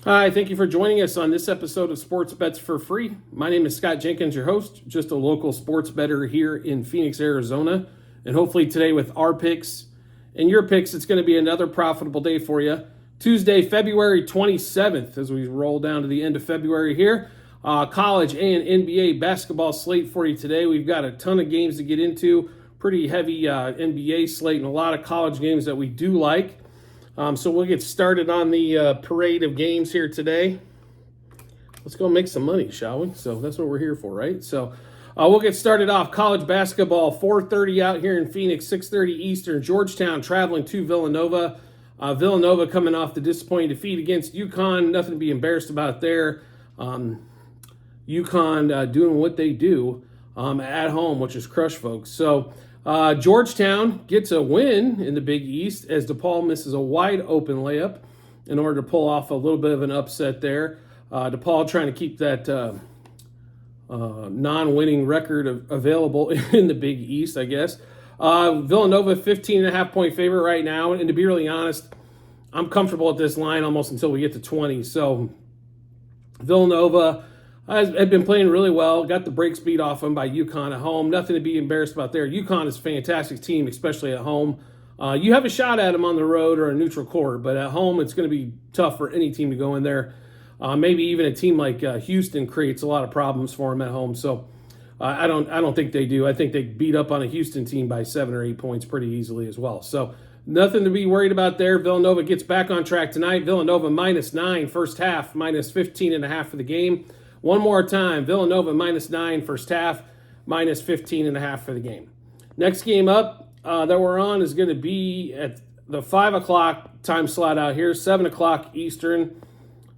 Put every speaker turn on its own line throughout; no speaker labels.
Hi, thank you for joining us on this episode of Sports Bets for Free. My name is Scott Jenkins, your host, just a local sports bettor here in Phoenix, Arizona. And hopefully today with our picks and your picks, it's going to be another profitable day for you. Tuesday, February 27th, as we roll down to the end of February here. College and NBA basketball slate for you today. We've got a ton of games to get into. Pretty heavy NBA slate and a lot of college games that we do like. So we'll get started on the parade of games here today. Let's go make some money, shall we? So that's what we're here for, right? So we'll get started off. College basketball, 4:30 out here in Phoenix, 6:30 Eastern. Georgetown traveling to Villanova. Villanova coming off the disappointing defeat against UConn. Nothing to be embarrassed about there. UConn doing what they do at home, which is crush folks. So Georgetown gets a win in the Big East as DePaul misses a wide open layup in order to pull off a little bit of an upset there. DePaul trying to keep that non-winning record available in the Big East, I guess. Villanova, 15.5 point favorite right now. And to be really honest, I'm comfortable at this line almost until we get to 20. So Villanova had been playing really well, got the break speed off them by UConn at home. Nothing to be embarrassed about there. UConn is a fantastic team, especially at home. You have a shot at them on the road or a neutral court, but at home it's going to be tough for any team to go in there. Maybe even a team like Houston creates a lot of problems for them at home. So I don't think they do. I think they beat up on a Houston team by 7 or 8 points pretty easily as well. So nothing to be worried about there. Villanova gets back on track tonight. Villanova -9 first half, -15.5 for the game. One more time, Villanova -9 first half, -15.5 for the game. Next game up that we're on is going to be at the 5 o'clock time slot out here, 7 o'clock Eastern.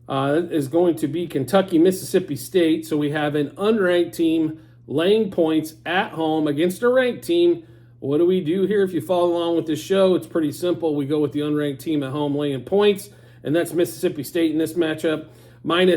Is going to be Kentucky, Mississippi State. So we have an unranked team laying points at home against a ranked team. What do we do here? If you follow along with this show, it's pretty simple. We go with the unranked team at home laying points, and that's Mississippi State in this matchup. Not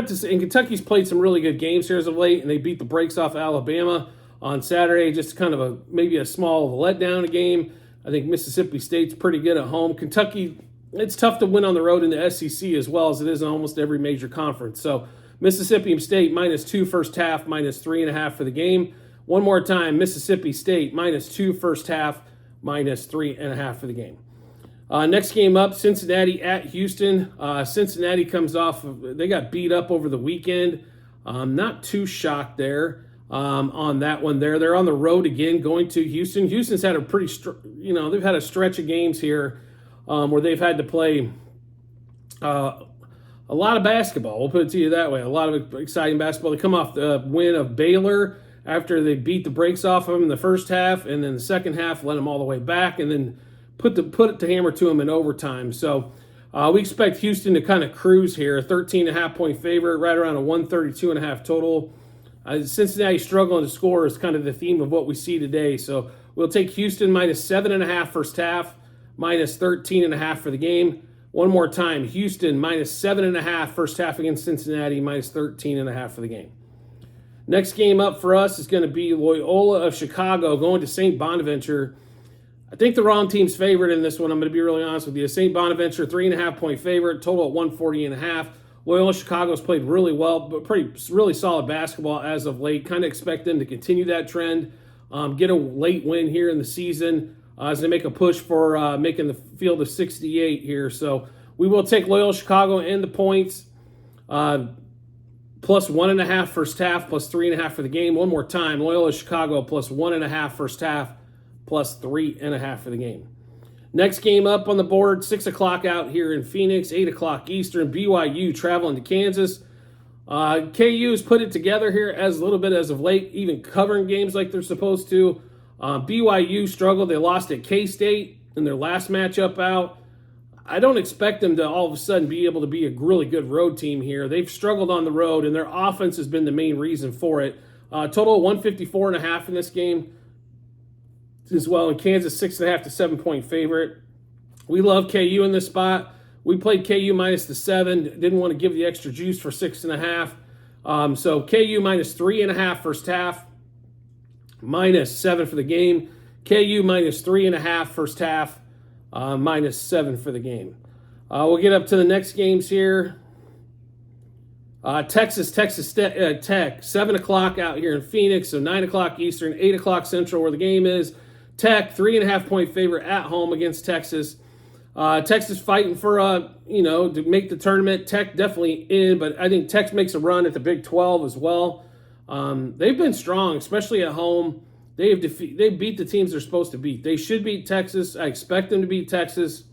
to say, and Kentucky's played some really good games here as of late, and they beat the brakes off Alabama on Saturday. Just kind of maybe a small letdown game. I think Mississippi State's pretty good at home. Kentucky, it's tough to win on the road in the SEC as well as it is in almost every major conference. So Mississippi State -2 first half, -3.5 for the game. One more time, Mississippi State -2 first half, -3.5 for the game. Next game up, Cincinnati at Houston. Cincinnati comes off, they got beat up over the weekend. Not too shocked there on that one there. They're on the road again going to Houston. Houston's had a they've had a stretch of games here where they've had to play a lot of basketball. We'll put it to you that way. A lot of exciting basketball. They come off the win of Baylor after they beat the brakes off of them in the first half, and then the second half let them all the way back, and then put it to hammer to them in overtime. So we expect Houston to kind of cruise here. 13.5 point favorite, right around a 132.5 total. Cincinnati struggling to score is kind of the theme of what we see today. So we'll take Houston -7.5 first half, -13.5 for the game. One more time, Houston -7.5 first half against Cincinnati, -13.5 for the game. Next game up for us is going to be Loyola of Chicago going to St. Bonaventure. I think the wrong team's favorite in this one. I'm going to be really honest with you. St. Bonaventure, 3.5 point favorite, total at 140.5. Loyola Chicago's played really well, but really solid basketball as of late. Kind of expect them to continue that trend, get a late win here in the season as they make a push for making the field of 68 here. So we will take Loyola Chicago and the points, +1.5 first half, +3.5 for the game. One more time, Loyola Chicago +1.5 first half, +3.5 for the game. Next game up on the board, 6 o'clock out here in Phoenix, 8 o'clock Eastern. BYU traveling to Kansas. KU has put it together here as a little bit as of late, even covering games like they're supposed to. BYU struggled. They lost at K-State in their last matchup out. I don't expect them to all of a sudden be able to be a really good road team here. They've struggled on the road, and their offense has been the main reason for it. Total 154.5 in this game as well. In Kansas, 6.5 to 7 point favorite. We love KU in this spot. We played KU -7. Didn't want to give the extra juice for 6.5. So KU -3.5 first half, -7 for the game. KU -3.5 first half, -7 for the game. We'll get up to the next games here. Tech, 7 o'clock out here in Phoenix, so 9 o'clock Eastern, 8 o'clock Central where the game is. Tech, 3.5-point favorite at home against Texas. Texas fighting for, to make the tournament. Tech definitely in, but I think Tech makes a run at the Big 12 as well. They've been strong, especially at home. They beat the teams they're supposed to beat. They should beat Texas. I expect them to beat Texas.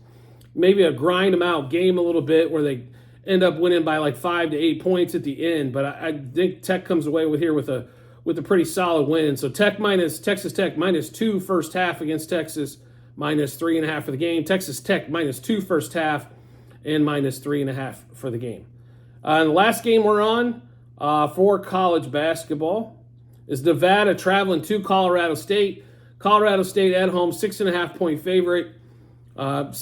Maybe a grind them out game a little bit where they end up winning by like 5 to 8 points at the end. But I think Tech comes away with a pretty solid win. So Texas Tech -2 first half against Texas, -3.5 for the game. Texas Tech -2 first half and -3.5 for the game. And the last game we're on for college basketball is Nevada traveling to Colorado State. Colorado State at home, 6.5-point favorite,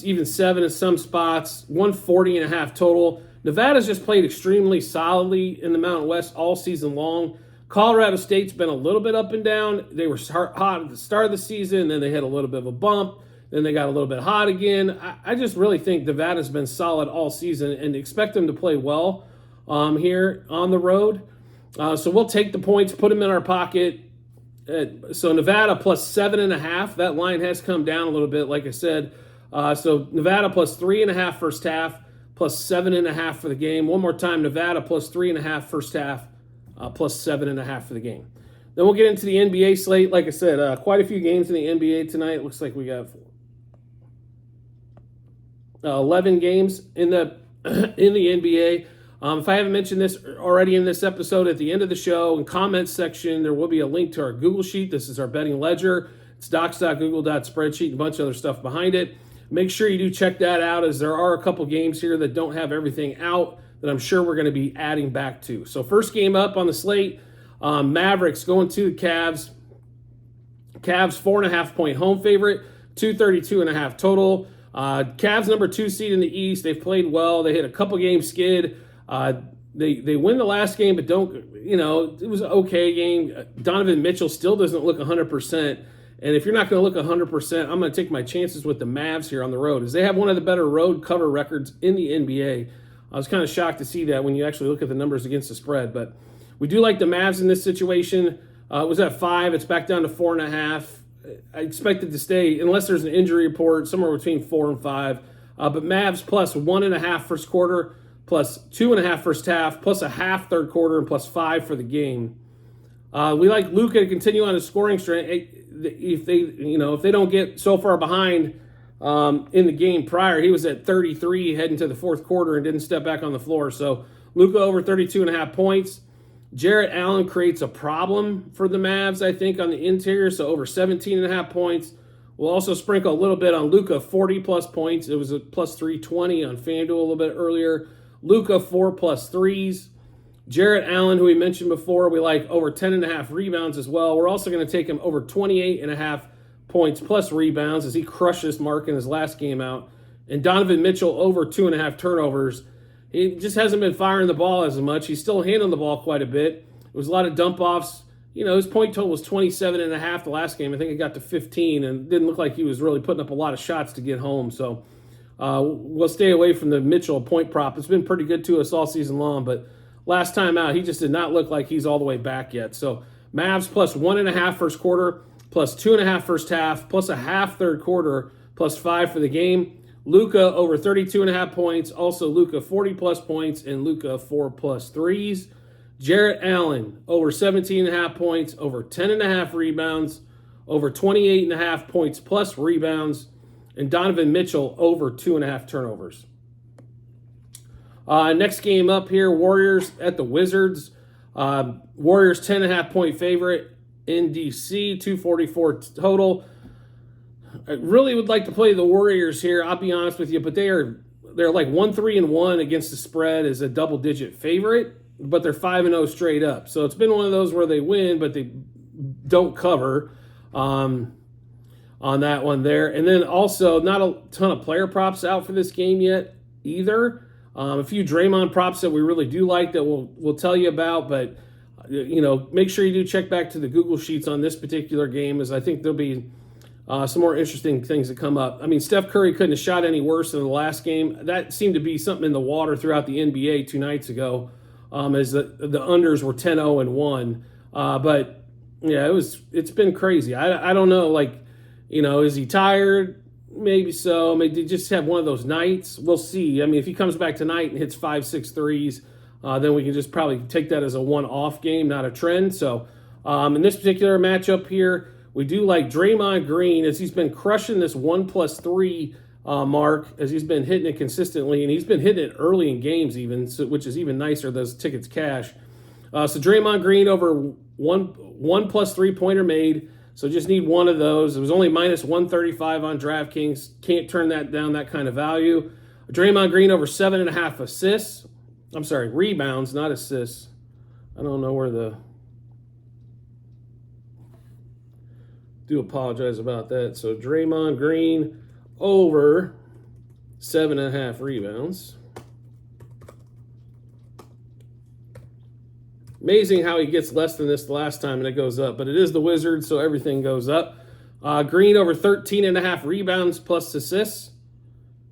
even 7 in some spots, 140.5 total. Nevada's just played extremely solidly in the Mountain West all season long. Colorado State's been a little bit up and down. They were hot at the start of the season, then they had a little bit of a bump, then they got a little bit hot again. I just really think Nevada's been solid all season and expect them to play well here on the road. So we'll take the points, put them in our pocket. So Nevada plus 7.5. That line has come down a little bit, like I said. So Nevada plus 3.5 first half, plus 7.5 for the game. One more time, Nevada plus 3.5 first half, plus 7.5 for the game. Then we'll get into the NBA slate. Like I said, quite a few games in the NBA tonight. Looks like we got 11 games in the NBA. If I haven't mentioned this already in this episode, at the end of the show, in comments section, there will be a link to our Google Sheet. This is our betting ledger. It's docs.google.spreadsheet and a bunch of other stuff behind it. Make sure you do check that out, as there are a couple games here that don't have everything out that I'm sure we're going to be adding back to. So first game up on the slate, Mavericks going to the Cavs. Cavs 4.5-point home favorite, 232.5 total. Cavs number 2 seed in the East. They've played well. They hit a couple game skid. They win the last game, but it was an okay game. Donovan Mitchell still doesn't look 100%. And if you're not going to look 100%, I'm going to take my chances with the Mavs here on the road, as they have one of the better road cover records in the NBA. I was kind of shocked to see that when you actually look at the numbers against the spread. But we do like the Mavs in this situation. It was at 5. It's back down to 4.5. I expect it to stay, unless there's an injury report, somewhere between 4 and 5. But Mavs plus 1.5 first quarter, plus 2.5 first half, plus a half third quarter, and plus 5 for the game. We like Luka to continue on his scoring strength. If they don't get so far behind in the game prior, he was at 33 heading to the fourth quarter and didn't step back on the floor. So Luka over 32.5 points. Jarrett Allen creates a problem for the Mavs, I think, on the interior, so over 17.5 points. We'll also sprinkle a little bit on Luka, 40-plus points. It was a plus 320 on FanDuel a little bit earlier. Luka, 4+ threes. Jarrett Allen, who we mentioned before, we like over 10.5 rebounds as well. We're also going to take him over 28.5 points plus rebounds, as he crushed this mark in his last game out. And Donovan Mitchell over 2.5 turnovers. He just hasn't been firing the ball as much. He's still handling the ball quite a bit. It was a lot of dump-offs. His point total was 27.5 the last game. I think it got to 15, and didn't look like he was really putting up a lot of shots to get home. So we'll stay away from the Mitchell point prop. It's been pretty good to us all season long, but last time out, he just did not look like he's all the way back yet. So Mavs plus 1.5 first quarter, plus 2.5 first half, plus a half third quarter, plus 5 for the game. Luka over 32.5 points. Also Luka 40-plus points, and Luka 4+ threes. Jarrett Allen over 17.5 points, over 10.5 rebounds, over 28.5 points plus rebounds, and Donovan Mitchell over 2.5 turnovers. Next game up here, Warriors at the Wizards. Warriors 10.5-point favorite in DC, 244 total. I really would like to play the Warriors here, I'll be honest with you, but they're like 1-3-1 against the spread as a double-digit favorite, but they're 5-0 straight up. So it's been one of those where they win, but they don't cover on that one there. And then also not a ton of player props out for this game yet either. A few Draymond props that we really do like that we'll tell you about, but make sure you do check back to the Google Sheets on this particular game, as I think there'll be Some more interesting things that come up. I mean, Steph Curry couldn't have shot any worse in the last game. That seemed to be something in the water throughout the NBA 2 nights ago, as the unders were 10-0 and 1. But yeah, it's been crazy. I don't know, like, is he tired? Maybe so. Maybe just have one of those nights. We'll see. I mean, if he comes back tonight and hits 5-6 threes, then we can just probably take that as a one-off game, not a trend. So in this particular matchup here, we do like Draymond Green, as he's been crushing this 1+3 mark, as he's been hitting it consistently, and he's been hitting it early in games even, which is even nicer. Those tickets cash. So Draymond Green over one plus 3-pointer made. So just need one of those. It was only minus 135 on DraftKings. Can't turn that down, that kind of value. Draymond Green over 7.5 assists. I'm sorry, rebounds, not assists. I don't know where the... Do apologize about that. So Draymond Green over 7.5 rebounds. Amazing how he gets less than this the last time and it goes up. But it is the Wizards, so everything goes up. Green over 13.5 rebounds plus assists.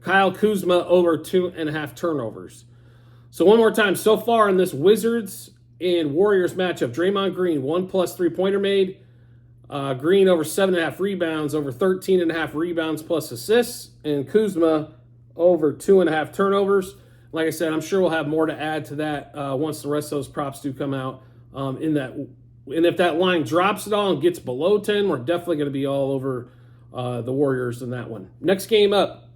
Kyle Kuzma over 2.5 turnovers. So one more time, so far in this Wizards and Warriors matchup, Draymond Green, 1+ 3-pointer made. Green over 7.5 rebounds, over 13.5 rebounds plus assists. And Kuzma over 2.5 turnovers. Like I said, I'm sure we'll have more to add to that once the rest of those props do come out in that. And if that line drops at all and gets below 10, we're definitely going to be all over the Warriors in that one. Next game up,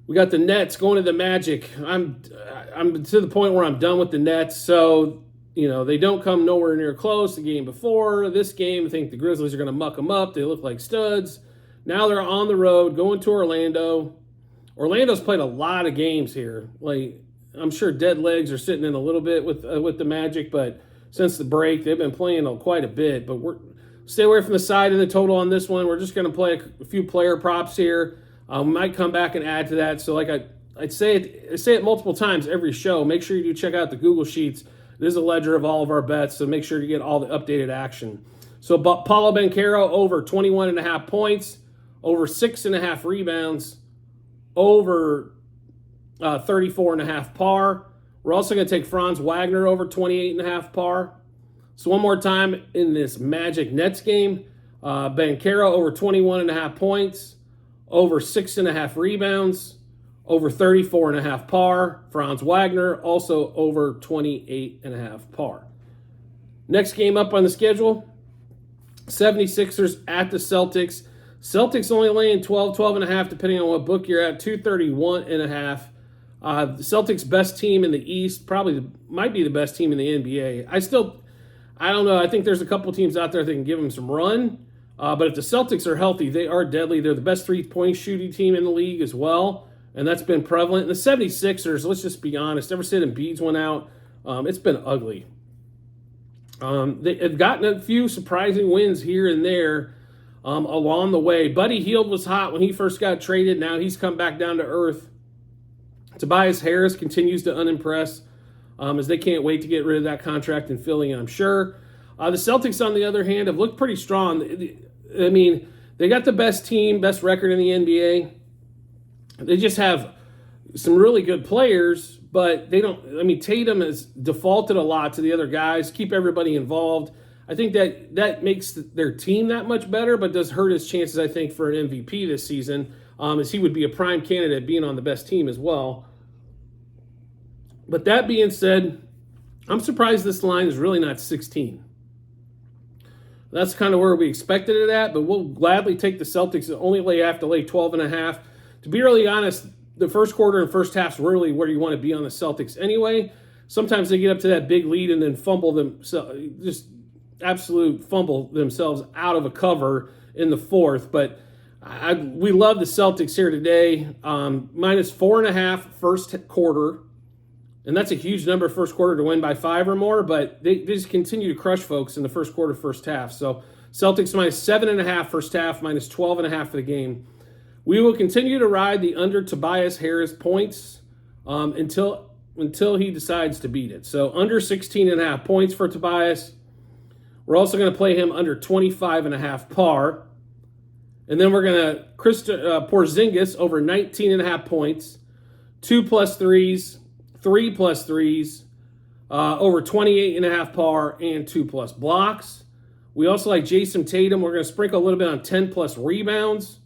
we got the Nets going to the Magic. I'm to the point where I'm done with the Nets. So, they don't come nowhere near close. The game before this game, I think the Grizzlies are going to muck them up. They look like studs. Now they're on the road, going to Orlando. Orlando's played a lot of games here. Like, I'm sure dead legs are sitting in a little bit with the Magic, but since the break, they've been playing quite a bit. But stay away from the side and the total on this one. We're just going to play a few player props here. We might come back and add to that. So like I say it multiple times every show. Make sure you do check out the Google Sheets. It is a ledger of all of our bets, so make sure to get all the updated action. So Paulo Banchero over 21.5 points, over 6.5 rebounds, over 34.5 par. We're also going to take Franz Wagner over 28.5 par. So one more time in this Magic Nets game, Banchero over 21.5 points, over 6.5 rebounds, over 34.5 par. Franz Wagner also over 28.5 par. Next game up on the schedule, 76ers at the Celtics. Celtics only laying 12.5, depending on what book you're at, 231.5. The Celtics' best team in the East, might be the best team in the NBA. I don't know. I think there's a couple teams out there that can give them some run. But if the Celtics are healthy, they are deadly. They're the best three-point shooting team in the league as well, and that's been prevalent. And the 76ers, let's just be honest, ever since Embiid's went out, it's been ugly. They have gotten a few surprising wins here and there along the way. Buddy Hield was hot when he first got traded. Now he's come back down to earth. Tobias Harris continues to unimpress as they can't wait to get rid of that contract in Philly, I'm sure. The Celtics, on the other hand, have looked pretty strong. I mean, they got the best team, best record in the NBA. They just have some really good players, but they don't. I mean, Tatum has defaulted a lot to the other guys, keep everybody involved. I think that makes their team that much better, but does hurt his chances, I think, for an MVP this season, as he would be a prime candidate being on the best team as well. But that being said, I'm surprised this line is really not 16. That's kind of where we expected it at, but we'll gladly take the Celtics. Only have to lay 12.5. To be really honest, the first quarter and first half's really where you want to be on the Celtics anyway. Sometimes they get up to that big lead and then fumble themselves out of a cover in the fourth. But we love the Celtics here today. Minus 4.5 first quarter. And that's a huge number first quarter to win by 5 or more, but they just continue to crush folks in the first quarter, first half. So Celtics minus 7.5 first half, minus 12.5 for the game. We will continue to ride the under Tobias Harris points until he decides to beat it. So under 16.5 points for Tobias. We're also going to play him under 25.5 par. And then we're going to Porzingis over 19.5 points, 2+ threes, 3+ threes, over 28.5 par, and 2+ blocks. We also like Jason Tatum. We're going to sprinkle a little bit on 10+ rebounds.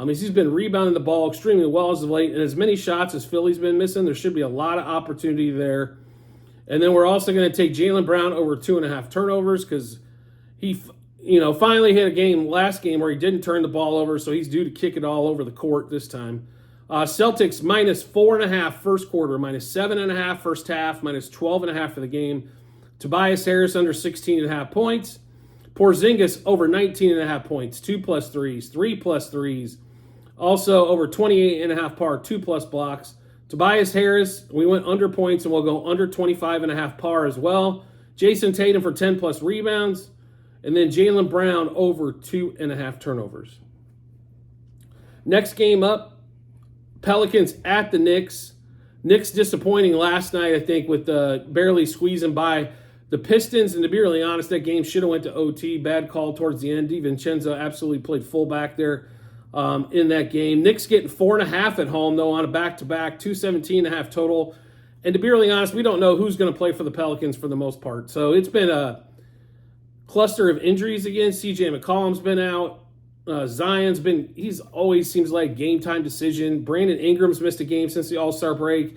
He's been rebounding the ball extremely well as of late, and as many shots as Philly's been missing, there should be a lot of opportunity there. And then we're also going to take Jaylen Brown over 2.5 turnovers because he, finally hit a last game where he didn't turn the ball over, so he's due to kick it all over the court this time. Celtics -4.5 first quarter, -7.5 first half, -12.5 for the game. Tobias Harris under 16.5 points. Porzingis over 19.5 points, 2+ threes, 3+ threes. Also over 28.5 par, 2+ blocks. Tobias Harris, we went under points and we'll go under 25.5 par as well. Jason Tatum for 10+ rebounds. And then Jaylen Brown over 2.5 turnovers. Next game up, Pelicans at the Knicks. Knicks disappointing last night, I think, with barely squeezing by the Pistons. And to be really honest, that game should have went to OT. Bad call towards the end. DiVincenzo absolutely played fullback there in that game. Knicks getting 4.5 at home, though, on a back-to-back, 217.5 total. And to be really honest, we don't know who's going to play for the Pelicans for the most part. So it's been a cluster of injuries again. CJ McCollum's been out. He's always seems like game time decision. Brandon Ingram's missed a game since the All-Star break.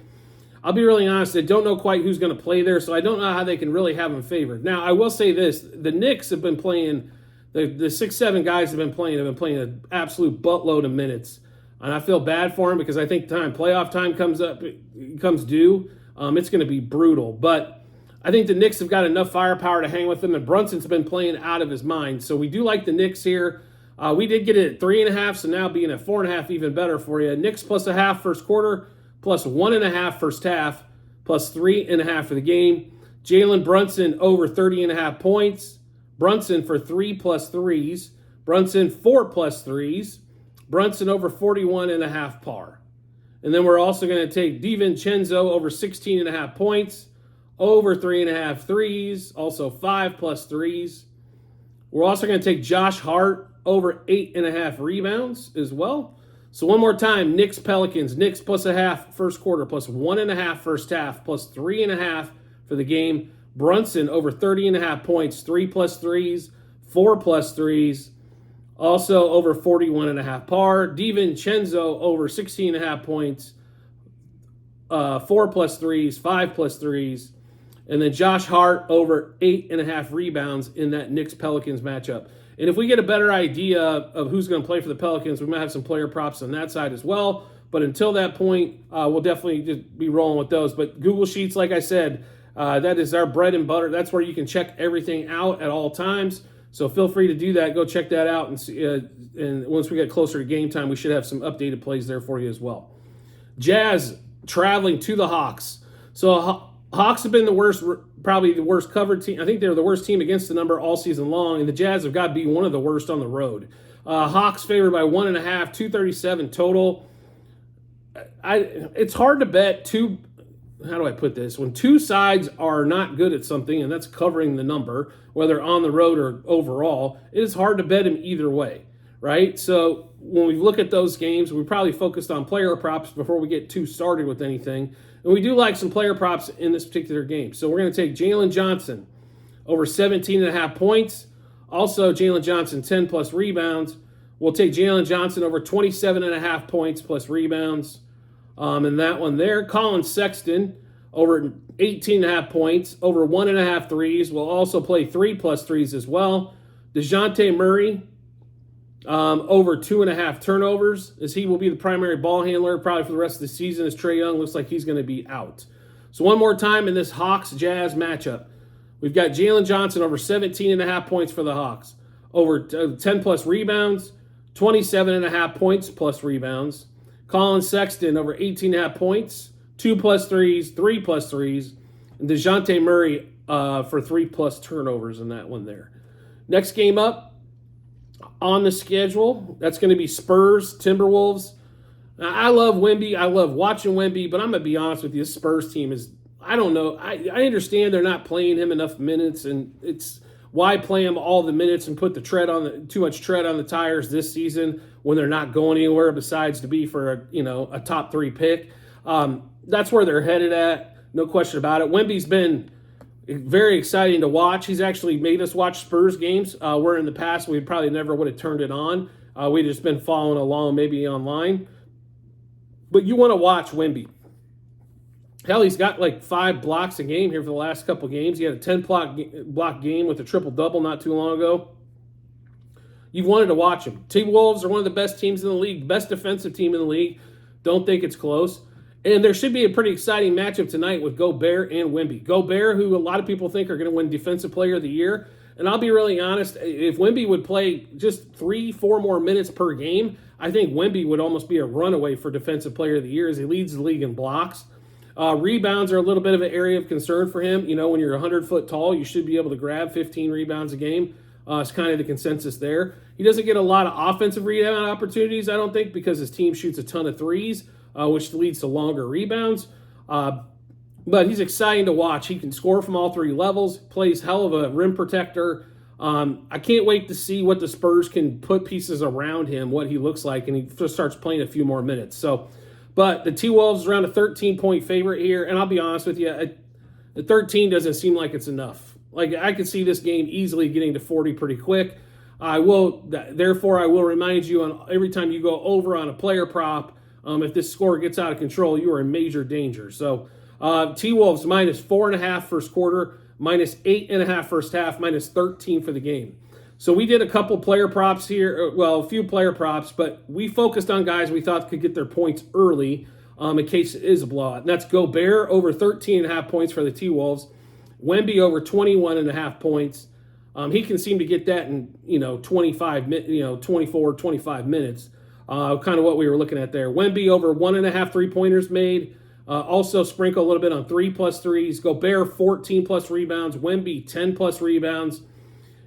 I'll be really honest, I don't know quite who's going to play there, so I don't know how they can really have him favored. Now, I will say this, the Knicks have been playing, the 6-7 guys have been playing an absolute buttload of minutes. And I feel bad for him because I think playoff time comes due, it's going to be brutal. But I think the Knicks have got enough firepower to hang with them, and Brunson's been playing out of his mind. So we do like the Knicks here. We did get it at 3.5, so now being at 4.5 even better for you. Knicks +0.5 first quarter, +1.5 first half, +3.5 for the game. Jalen Brunson over 30.5 points. Brunson for 3+ threes. Brunson 4+ threes. Brunson over 41.5 par. And then we're also going to take DiVincenzo over 16.5 points, over 3.5 threes, also 5+ threes. We're also going to take Josh Hart over 8.5 rebounds as well. So one more time, Knicks Pelicans. Knicks +0.5 first quarter, +1.5 first half, +3.5 for the game. Brunson over 30.5 points, 3+ threes, 4+ threes. Also over 41.5 par. DiVincenzo over 16.5 points, 4+ threes, 5+ threes. And then Josh Hart over 8.5 rebounds in that Knicks-Pelicans matchup. And if we get a better idea of who's going to play for the Pelicans, we might have some player props on that side as well. But until that point, we'll definitely just be rolling with those. But Google Sheets, like I said, that is our bread and butter. That's where you can check everything out at all times. So feel free to do that. Go check that out. And see, and once we get closer to game time, we should have some updated plays there for you as well. Jazz traveling to the Hawks. So Hawks have been probably the worst covered team. I think they're the worst team against the number all season long, and the Jazz have got to be one of the worst on the road. Hawks favored by 1.5, 237 total. It's hard to bet two. How do I put this? When two sides are not good at something, and that's covering the number, whether on the road or overall, it is hard to bet them either way, right? So when we look at those games, we probably focused on player props before we get too started with anything. And we do like some player props in this particular game. So we're going to take Jalen Johnson over 17.5 points. Also, Jalen Johnson 10+ rebounds. We'll take Jalen Johnson over 27.5 points plus rebounds. And that one there. Colin Sexton over 18.5 points, over 1.5 threes. We'll also play 3+ threes as well. DeJounte Murray over 2.5 turnovers, as he will be the primary ball handler probably for the rest of the season, as Trae Young looks like he's going to be out. So one more time in this Hawks-Jazz matchup, we've got Jalen Johnson over 17.5 points for the Hawks, over 10+ rebounds, 27.5 points plus rebounds. Colin Sexton over 18.5 points, 2+ threes, 3+ threes, and DeJounte Murray for 3+ turnovers in that one there. Next game up on the schedule, that's going to be Spurs, Timberwolves. Now, I love Wemby. I love watching Wemby, but I'm going to be honest with you, this Spurs team is, I don't know. I understand they're not playing him enough minutes, and it's why play them all the minutes and put too much tread on the tires this season when they're not going anywhere besides to be for a top 3 pick? That's where they're headed at, no question about it. Wemby's been very exciting to watch. He's actually made us watch Spurs games, where in the past we probably never would have turned it on. We'd just been following along, maybe online. But you want to watch Wemby. Hell, he's got like 5 blocks a game here for the last couple games. He had a 10-block game with a triple-double not too long ago. You've wanted to watch him. Timberwolves are one of the best teams in the league, best defensive team in the league. Don't think it's close. And there should be a pretty exciting matchup tonight with Gobert and Wemby. Gobert, who a lot of people think are going to win Defensive Player of the Year. And I'll be really honest, if Wemby would play just 3-4 more minutes per game, I think Wemby would almost be a runaway for Defensive Player of the Year as he leads the league in blocks. Rebounds are a little bit of an area of concern for him. When you're 100 foot tall, you should be able to grab 15 rebounds a game. It's kind of the consensus there. He doesn't get a lot of offensive rebound opportunities, I don't think, because his team shoots a ton of threes, which leads to longer rebounds. But he's exciting to watch. He can score from all 3 levels, plays hell of a rim protector. I can't wait to see what the Spurs can put pieces around him, what he looks like, and he just starts playing a few more minutes. But the T-Wolves around a 13-point favorite here, and I'll be honest with you, the 13 doesn't seem like it's enough. Like, I could see this game easily getting to 40 pretty quick. Therefore, I will remind you on every time you go over on a player prop, if this score gets out of control, you are in major danger. So T-Wolves minus 4.5 first quarter, minus 8.5 first half, minus 13 for the game. So we did a couple player props here, a few player props, but we focused on guys we thought could get their points early in case it is a blowout. And that's Gobert over 13.5 points for the T-Wolves, Wemby over 21.5 points. He can seem to get that in 24, 25 minutes. Kind of what we were looking at there. Wemby over 1.5 3-pointers made. Also sprinkle a little bit on 3+ threes. Gobert 14+ rebounds. Wemby 10+ rebounds.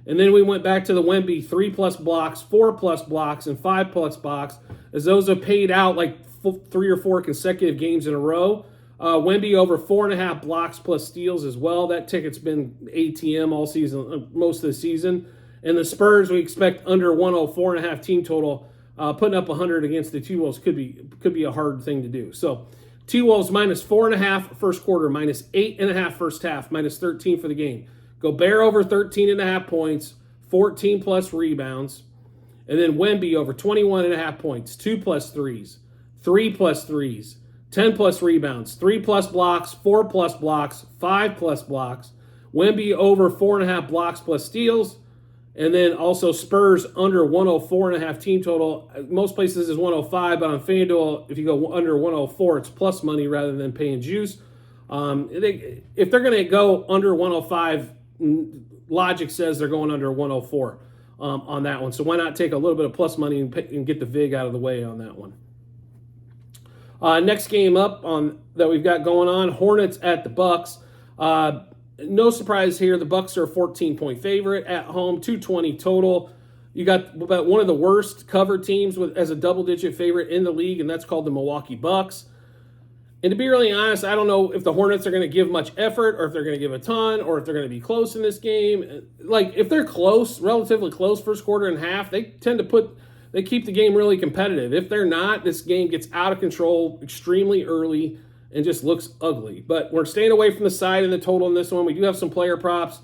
And then we went back to the Wemby 3+ blocks, 4+ blocks, and 5+ blocks, as those have paid out like 3 or 4 consecutive games in a row. Wemby over 4.5 blocks plus steals as well. That ticket's been ATM all season, most of the season. And the Spurs, we expect under 104.5 team total. Putting up 100 against the T-Wolves could be a hard thing to do. So T-Wolves minus 4.5 first quarter, minus 8.5 first half, minus 13 for the game. Gobert over 13.5 points, 14+ rebounds. And then Wemby over 21.5 points, 2+ threes, 3+ threes, 10+ rebounds, 3+ blocks, 4+ blocks, 5+ blocks. Wemby over 4.5 blocks plus steals. And then also Spurs under 104.5 team total. Most places is 105, but on FanDuel, if you go under 104, it's plus money rather than paying juice. If they're going to go under 105, logic says they're going under 104 on that one. So why not take a little bit of plus money and get the VIG out of the way on that one? Next game up that we've got going on, Hornets at the Bucks. No surprise here. The Bucks are a 14-point favorite at home, 220 total. You got about one of the worst cover teams as a double-digit favorite in the league, and that's called the Milwaukee Bucks. And to be really honest, I don't know if the Hornets are going to give much effort or if they're going to give a ton or if they're going to be close in this game. Like, if they're close, relatively close first quarter and half, they keep the game really competitive. If they're not, this game gets out of control extremely early and just looks ugly. But we're staying away from the side and the total in this one. We do have some player props.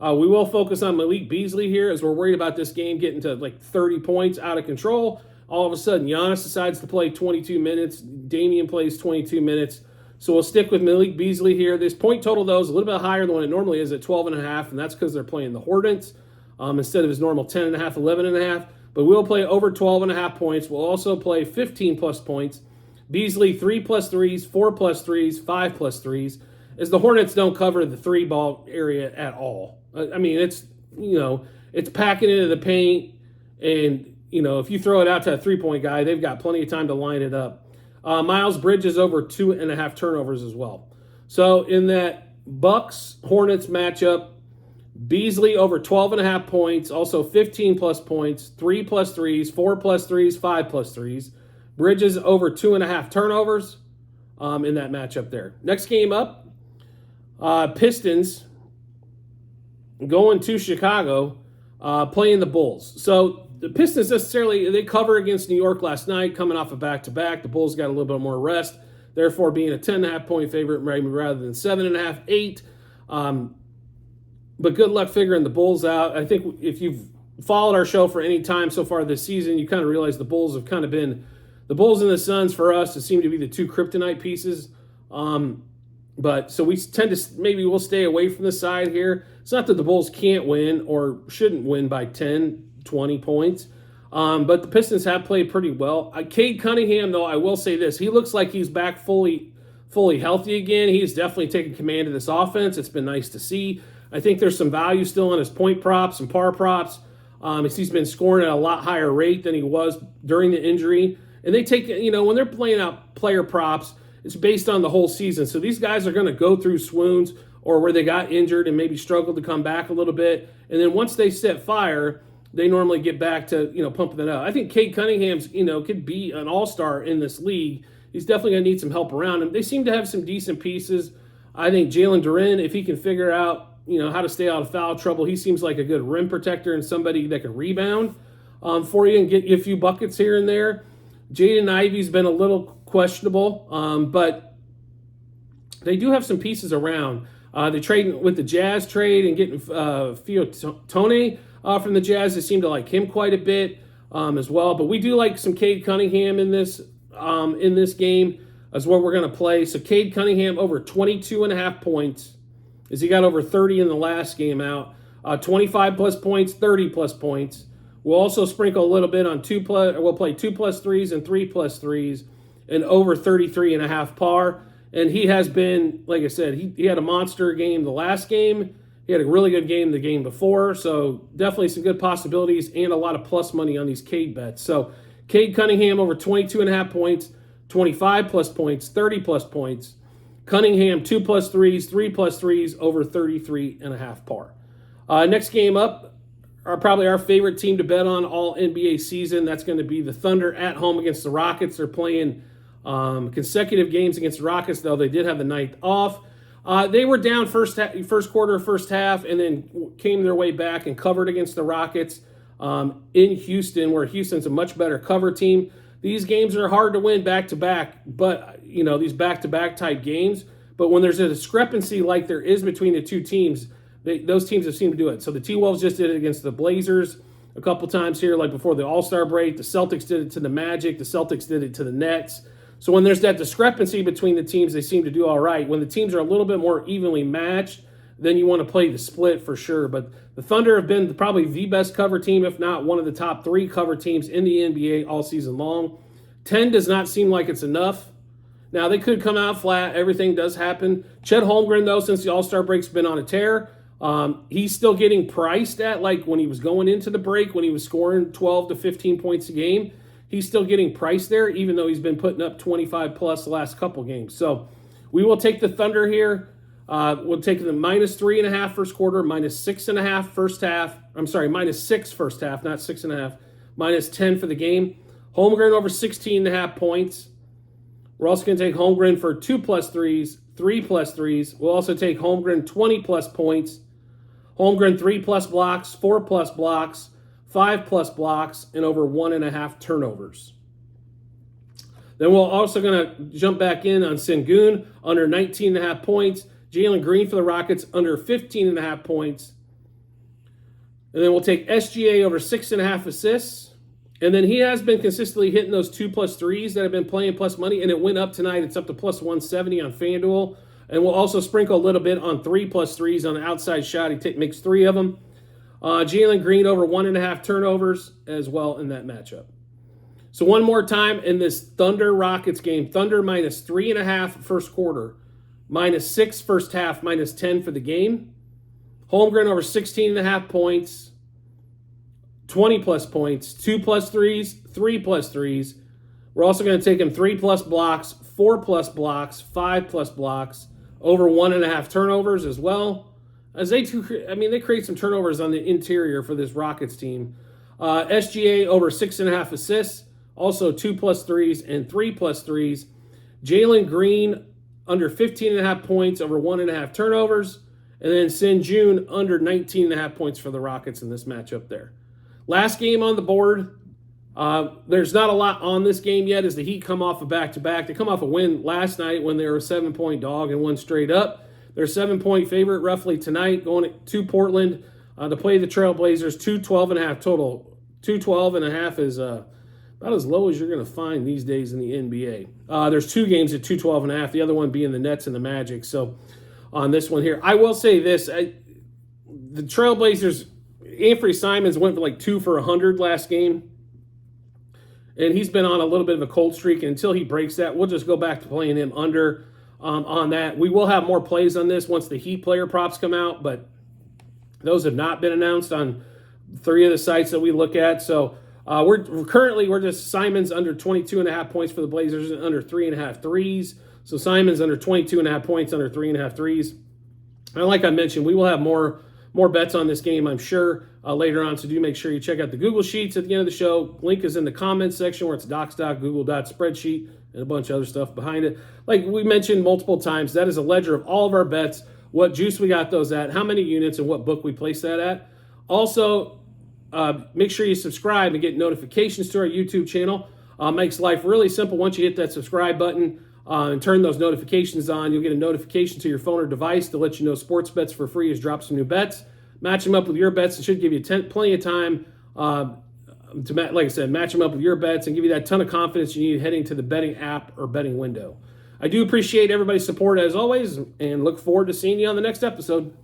We will focus on Malik Beasley here as we're worried about this game getting to like 30 points out of control. All of a sudden, Giannis decides to play 22 minutes. Damian plays 22 minutes. So we'll stick with Malik Beasley here. This point total, though, is a little bit higher than what it normally is at 12.5, and that's because they're playing the Hornets instead of his normal 10.5, 11.5. But we'll play over 12.5 points. We'll also play 15+ points. Beasley 3+ threes, 4+ threes, 5+ threes, as the Hornets don't cover the 3-ball area at all. I mean, it's packing into the paint, and if you throw it out to a 3-point guy, they've got plenty of time to line it up. Miles Bridges over 2.5 turnovers as well. So in that Bucks-Hornets matchup, Beasley over 12.5 points, also 15+ points, 3+ threes, 4+ threes, 5+ threes. Bridges over 2.5 turnovers in that matchup there. Next game up, Pistons going to Chicago, playing the Bulls. So the Pistons they cover against New York last night, coming off a back-to-back. The Bulls got a little bit more rest, therefore being a 10.5-point favorite rather than 7.5, 8. But good luck figuring the Bulls out. I think if you've followed our show for any time so far this season, you kind of realize the Bulls have kind of been the Bulls and the Suns for us. It seem to be the two kryptonite pieces. But so we tend to maybe we'll stay away from the side here. It's not that the Bulls can't win or shouldn't win by 10, 20 points. But the Pistons have played pretty well. Cade Cunningham, though, I will say this. He looks like he's back fully healthy again. He's definitely taken command of this offense. It's been nice to see. I think there's some value still on his point props and par props. He's been scoring at a lot higher rate than he was during the injury. And they take, when they're playing out player props, it's based on the whole season. So these guys are going to go through swoons or where they got injured and maybe struggled to come back a little bit. And then once they set fire, they normally get back to, pumping that out. I think Cade Cunningham's, could be an all-star in this league. He's definitely going to need some help around him. They seem to have some decent pieces. I think Jalen Duren, if he can figure out, how to stay out of foul trouble, he seems like a good rim protector and somebody that can rebound for you and get you a few buckets here and there. Jaden Ivey's been a little questionable, but they do have some pieces around. They trade with the Jazz trade and getting Fiotone from the Jazz. They seem to like him quite a bit as well. But we do like some Cade Cunningham in this game as what we're going to play. So Cade Cunningham over 22.5 points. As he got over 30 in the last game out. 25-plus points, 30-plus points. We'll also sprinkle a little bit on we'll play 2+ threes and 3+ threes and over 33.5 par. And he has been, like I said, he had a monster game the last game. He had a really good game the game before. So definitely some good possibilities and a lot of plus money on these Cade bets. So Cade Cunningham over 22.5 points, 25-plus points, 30-plus points. Cunningham, 2+ threes, 3+ threes, over 33.5 par. Next game up are probably our favorite team to bet on all NBA season. That's going to be the Thunder at home against the Rockets. They're playing consecutive games against the Rockets, though they did have the night off. They were down first quarter, first half, and then came their way back and covered against the Rockets in Houston, where Houston's a much better cover team. These games are hard to win back-to-back, but, these back-to-back type games. But when there's a discrepancy like there is between the two teams, those teams have seemed to do it. So the T-Wolves just did it against the Blazers a couple times here, like before the All-Star break. The Celtics did it to the Magic. The Celtics did it to the Nets. So when there's that discrepancy between the teams, they seem to do all right. When the teams are a little bit more evenly matched, then you want to play the split for sure. But the Thunder have been probably the best cover team, if not one of the top 3 cover teams in the NBA all season long. 10 does not seem like it's enough. Now, they could come out flat. Everything does happen. Chet Holmgren, though, since the All-Star break's been on a tear, he's still getting priced at, like when he was going into the break, when he was scoring 12 to 15 points a game. He's still getting priced there, even though he's been putting up 25-plus the last couple games. So we will take the Thunder here. We'll take the -3.5 first quarter, -6.5 first half. I'm sorry, -6 first half, not 6.5. -10 for the game. Holmgren over 16.5 points. We're also going to take Holmgren for 2+ threes, 3+ threes. We'll also take Holmgren 20+ points. Holmgren 3+ blocks, 4+ blocks, 5+ blocks, and over 1.5 turnovers. Then we're also going to jump back in on Sengun under 19.5 points. Jalen Green for the Rockets under 15.5 points. And then we'll take SGA over 6.5 assists. And then he has been consistently hitting those 2+ threes that have been playing plus money, and it went up tonight. It's up to +170 on FanDuel. And we'll also sprinkle a little bit on 3+ threes on the outside shot. He makes 3 of them. Jalen Green over 1.5 turnovers as well in that matchup. So one more time in this Thunder-Rockets game. Thunder -3.5 first quarter, -6 first half, -10 for the game. Holmgren over 16.5 points, 20+ points, 2+ threes, 3+ threes. We're also going to take him 3+ blocks, 4+ blocks, 5+ blocks, over 1.5 turnovers as well. As they create some turnovers on the interior for this Rockets team. SGA over 6.5 assists, also 2+ threes and 3+ threes. Jalen Green under 15.5 points, over 1.5 turnovers. And then Sin June under 19.5 points for the Rockets in this matchup there. Last game on the board. There's not a lot on this game yet as the Heat come off a back-to-back. They come off a win last night when they were a 7-point dog and won straight up. They're a 7-point favorite roughly tonight going to Portland to play the Trailblazers. 212.5 total. 212.5 is about as low as you're going to find these days in the NBA. There's two games at 212.5, the other one being the Nets and the Magic. So on this one here, I will say this. The Trailblazers, Anthony Simons went for like 2 for 100 last game. And he's been on a little bit of a cold streak. And until he breaks that, we'll just go back to playing him under on that. We will have more plays on this once the Heat player props come out, but those have not been announced on 3 of the sites that we look at. So we're just Simons under 22.5 points for the Blazers and under 3.5 threes. So Simons under 22.5 points, under 3.5 threes. And like I mentioned, we will have more bets on this game, I'm sure, later on. So do make sure you check out the Google Sheets at the end of the show. Link is in the comments section where it's docs.google.spreadsheet and a bunch of other stuff behind it. Like we mentioned multiple times, that is a ledger of all of our bets, what juice we got those at, how many units, and what book we place that at. Also, make sure you subscribe and get notifications to our YouTube channel. Makes life really simple. Once you hit that subscribe button and turn those notifications on, you'll get a notification to your phone or device to let you know sports bets for free has dropped some new bets. Match them up with your bets. It should give you plenty of time to, like I said, match them up with your bets and give you that ton of confidence you need heading to the betting app or betting window. I do appreciate everybody's support as always and look forward to seeing you on the next episode.